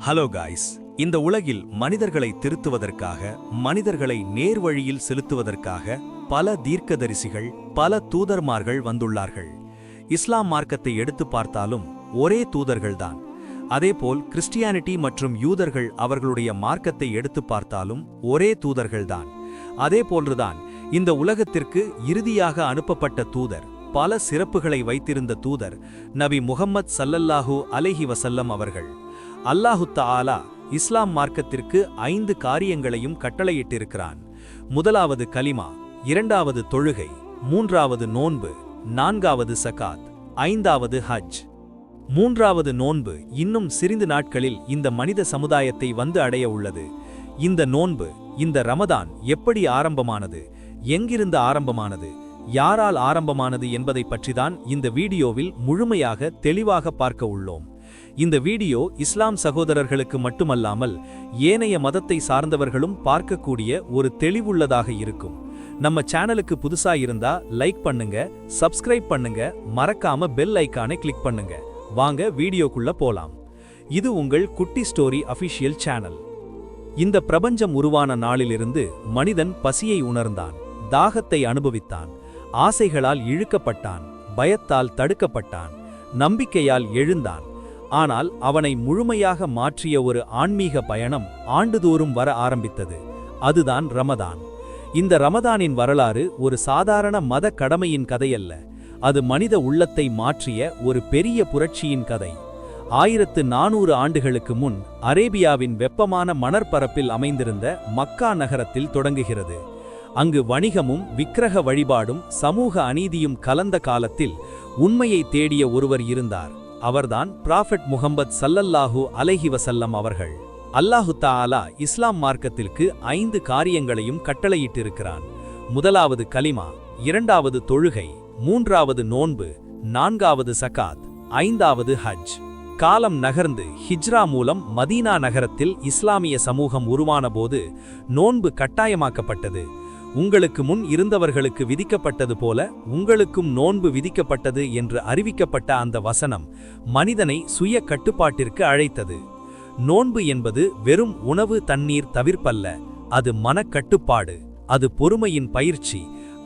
Hello guys. இந்த உலகில் மனிதர்களை திருத்துவதற்காக, மனிதர்களை நேர்வழியில் செலுத்துவதற்காக பல தீர்க்கதரிசிகள், பல தூதர்மார்கள் வந்துள்ளார்கள். இஸ்லாம் மார்க்கத்தை எடுத்து பார்த்தாலும் ஒரே தூதர்கள்தான். அதேபோல் கிறிஸ்டியானிட்டி மற்றும் யூதர்கள் அவர்களுடைய மார்க்கத்தை எடுத்து பார்த்தாலும் ஒரே தூதர்கள்தான். அதேபோன்றுதான் இந்த உலகத்திற்கு இறுதியாக அனுப்பப்பட்ட தூதர், பல சிறப்புகளை வைத்திருந்த தூதர் நபி முஹம்மத் ஸல்லல்லாஹு அலைஹி வஸல்லம் அவர்கள். அல்லாஹு தஆலா இஸ்லாம் மார்க்கத்திற்கு 5 காரியங்களையும் கட்டளையிட்டிருக்கிறான். முதலாவது கலிமா, இரண்டாவது தொழுகை, மூன்றாவது நோன்பு, நான்காவது சகாத், ஐந்தாவது ஹஜ். மூன்றாவது நோன்பு இன்னும் சிறிது நாட்களில் இந்த மனித சமுதாயத்தை வந்து அடைய உள்ளது. இந்த நோன்பு, இந்த ரமதான் எப்படி ஆரம்பமானது, எங்கிருந்து ஆரம்பமானது, யாரால் ஆரம்பமானது என்பதை பற்றிதான் இந்த வீடியோவில் முழுமையாக தெளிவாக பார்க்க உள்ளோம். இந்த வீடியோ இஸ்லாம் சகோதரர்களுக்கு மட்டுமல்லாமல் ஏனைய மதத்தை சார்ந்தவர்களும் பார்க்கக்கூடிய ஒரு தெளிவுள்ளதாக இருக்கும். நம்ம சேனலுக்கு புதுசா இருந்தா லைக் பண்ணுங்க, சப்ஸ்கிரைப் பண்ணுங்க, மறக்காம பெல் ஐகானை கிளிக் பண்ணுங்க. வாங்க வீடியோக்குள்ள போலாம். இது உங்கள் குட்டி ஸ்டோரி அபிஷியல் சேனல். இந்த பிரபஞ்சம் உருவான நாளிலிருந்து மனிதன் பசியை உணர்ந்தான், தாகத்தை அனுபவித்தான், ஆசைகளால் இழுக்கப்பட்டான், பயத்தால் தடுக்கப்பட்டான், நம்பிக்கையால் எழுந்தான். ஆனால் அவனை முழுமையாக மாற்றிய ஒரு ஆன்மீக பயணம் ஆண்டுதோறும் வர ஆரம்பித்தது. அதுதான் ரமதான். இந்த ரமதானின் வரலாறு ஒரு சாதாரண மத கடமையின் கதையல்ல. அது மனித உள்ளத்தை மாற்றிய ஒரு பெரிய புரட்சியின் கதை. 1400 ஆண்டுகளுக்கு முன் அரேபியாவின் வெப்பமான மணற்பரப்பில் அமைந்திருந்த மக்கா நகரத்தில் தொடங்குகிறது. அங்கு வணிகமும் விக்கிரக வழிபாடும் சமூக அநீதியும் கலந்த காலத்தில் உண்மையை தேடிய ஒருவர் இருந்தார். அவர்தான் ப்ராஃபெட் முஹம்மத் ஸல்லல்லாஹு அலைஹி வஸல்லம் அவர்கள். அல்லாஹு தஆலா இஸ்லாம் மார்க்கத்திற்கு 5 காரியங்களையும் கட்டளையிட்டிருக்கிறான். முதலாவது கலிமா, இரண்டாவது தொழுகை, மூன்றாவது நோன்பு, நான்காவது சகாத், ஐந்தாவது ஹஜ். காலம் நகர்ந்து ஹிஜ்ரா மூலம் மதீனா நகரத்தில் இஸ்லாமிய சமூகம் உருவானபோது நோன்பு கட்டாயமாக்கப்பட்டது. உங்களுக்கு முன் இருந்தவர்களுக்கு விதிக்கப்பட்டது போல உங்களுக்கும் நோன்பு விதிக்கப்பட்டது என்று அறிவிக்கப்பட்ட அந்த வசனம் மனிதனை சுய கட்டுப்பாட்டிற்கு அழைத்தது. நோன்பு என்பது வெறும் உணவு தண்ணீர் தவிர்ப்பல்ல. அது மனக்கட்டுப்பாடு, அது பொறுமையின் பயிற்சி,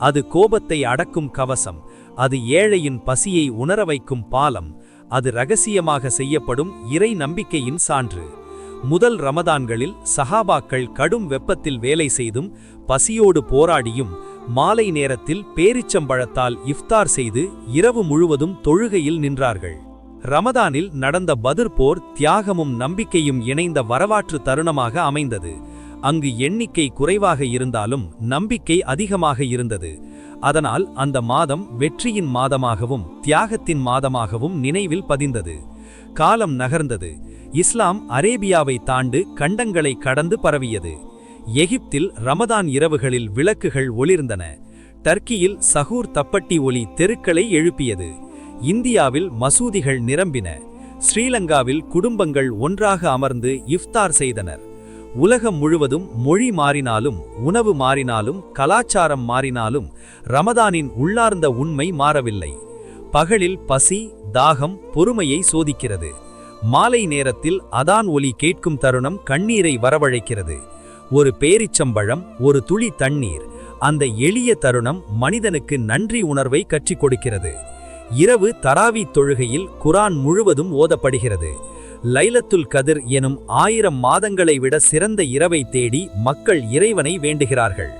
அது கோபத்தை அடக்கும் கவசம், அது ஏழையின் பசியை உணர வைக்கும் பாலம், அது இரகசியமாக செய்யப்படும் இறை நம்பிக்கையின் சான்று. முதல் ரமதான்களில் சஹாபாக்கள் கடும் வெப்பத்தில் வேலை செய்தும் பசியோடு போராடியும் மாலை நேரத்தில் பேரிச்சம்பழத்தால் இஃப்தார் செய்து இரவு முழுவதும் தொழுகையில் நின்றார்கள். ரமதானில் நடந்த பத்ர் போர் தியாகமும் நம்பிக்கையும் இணைந்த வரலாற்று தருணமாக அமைந்தது. அங்கு எண்ணிக்கை குறைவாக இருந்தாலும் நம்பிக்கை அதிகமாக இருந்தது. அதனால் அந்த மாதம் வெற்றியின் மாதமாகவும் தியாகத்தின் மாதமாகவும் நினைவில் பதிந்தது. காலம் நகர்ந்தது. இஸ்லாம் அரேபியாவை தாண்டு கண்டங்களை கடந்து பரவியது. எகிப்தில் ரமதான் இரவுகளில் விளக்குகள் ஒளிர்ந்தன. டர்க்கியில் சஹூர் தப்பட்டி ஒலி தெருக்களை எழுப்பியது. இந்தியாவில் மசூதிகள் நிரம்பின. ஸ்ரீலங்காவில் குடும்பங்கள் ஒன்றாக அமர்ந்து இஃப்தார் செய்தனர். உலகம் முழுவதும் மொழி மாறினாலும், உணவு மாறினாலும், கலாச்சாரம் மாறினாலும் ரமதானின் உள்ளார்ந்த உண்மை மாறவில்லை. பகலில் பசி, தாகம் பொறுமையை சோதிக்கிறது. மாலை நேரத்தில் அதான் ஒலி கேட்கும் தருணம் கண்ணீரை வரவழைக்கிறது. ஒரு பேரிச்சம்பழம், ஒரு துளி தண்ணீர், அந்த எளிய தருணம் மனிதனுக்கு நன்றி உணர்வை கற்றுக் கொடுக்கிறது. இரவு தராவி தொழுகையில் குரான் முழுவதும் ஓதப்படுகிறது. லைலத்துல் கதிர் எனும் 1000 மாதங்களை விட சிறந்த இரவை தேடி மக்கள் இறைவனை வேண்டுகிறார்கள்.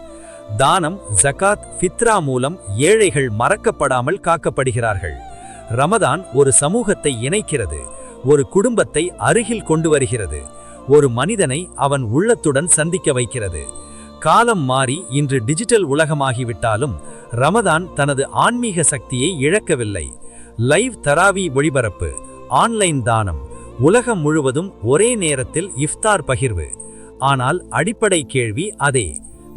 தானம், ஜகாத், ஃபித்ரா மூலம் ஏழைகள் மறக்கப்படாமல் காக்கப்படுகிறார்கள். ரமதான் ஒரு சமூகத்தை இணைக்கிறது, ஒரு குடும்பத்தை அருகில் கொண்டு வருகிறது, ஒரு மனிதனை அவன் உள்ளத்துடன் சந்திக்க வைக்கிறது. காலம் மாறி இன்று டிஜிட்டல் உலகமாகிவிட்டாலும் ரமதான் தனது ஆன்மீக சக்தியை இழக்கவில்லை. லைவ் தராவி ஒளிபரப்பு, ஆன்லைன் தானம், உலகம் முழுவதும் ஒரே நேரத்தில் இஃப்தார் பகிர்வு. ஆனால் அடிப்படை கேள்வி அதே.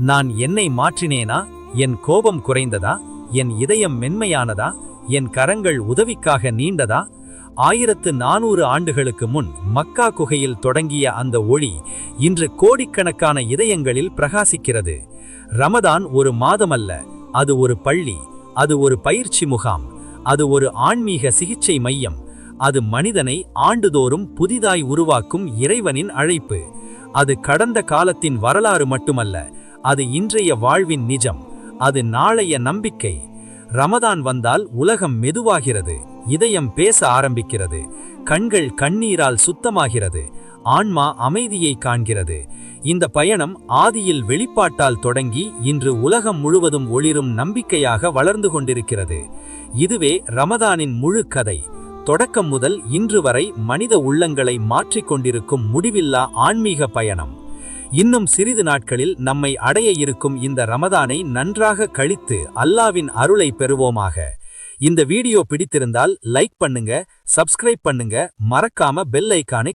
நான் என்னை மாற்றினேனா? என் கோபம் குறைந்ததா? என் இதயம் மென்மையானதா? என் கரங்கள் உதவிக்காக நீண்டதா? 1400 ஆண்டுகளுக்கு முன் மக்கா குகையில் தொடங்கிய அந்த ஒளி இன்று கோடிக்கணக்கான இதயங்களில் பிரகாசிக்கிறது. ரமதான் ஒரு மாதமல்ல, அது ஒரு பள்ளி, அது ஒரு பயிற்சி முகாம், அது ஒரு ஆன்மீக சிகிச்சை மையம், அது மனிதனை ஆண்டுதோறும் புதிதாய் உருவாக்கும் இறைவனின் அழைப்பு. அது கடந்த காலத்தின் வரலாறு மட்டுமல்ல, அது இன்றைய வாழ்வின் நிஜம். அது நாளைய நம்பிக்கை. ரமதான் வந்தால் உலகம் மெதுவாகிறது, இதயம் பேச ஆரம்பிக்கிறது, கண்கள் கண்ணீரால் சுத்தமாகிறது, ஆன்மா அமைதியை காண்கிறது. இந்த பயணம் ஆதியில் வெளிப்பாட்டால் தொடங்கி இன்று உலகம் முழுவதும் ஒளிரும் நம்பிக்கையாக வளர்ந்து கொண்டிருக்கிறது. இதுவே ரமதானின் முழு கதை. தொடக்கம் முதல் இன்று வரை மனித உள்ளங்களை மாற்றிக்கொண்டிருக்கும் முடிவில்லா ஆன்மீக பயணம். இன்னும் சிறிது நாட்களில் நம்மை அடைய இருக்கும் இந்த ரமதானை நன்றாக கழித்து அல்லாவின் அருளை பெறுவோமாக. இந்த வீடியோ பிடித்திருந்தால் லைக் பண்ணுங்க, சப்ஸ்கிரைப் பண்ணுங்க, மறக்காம பெல் ஐகானை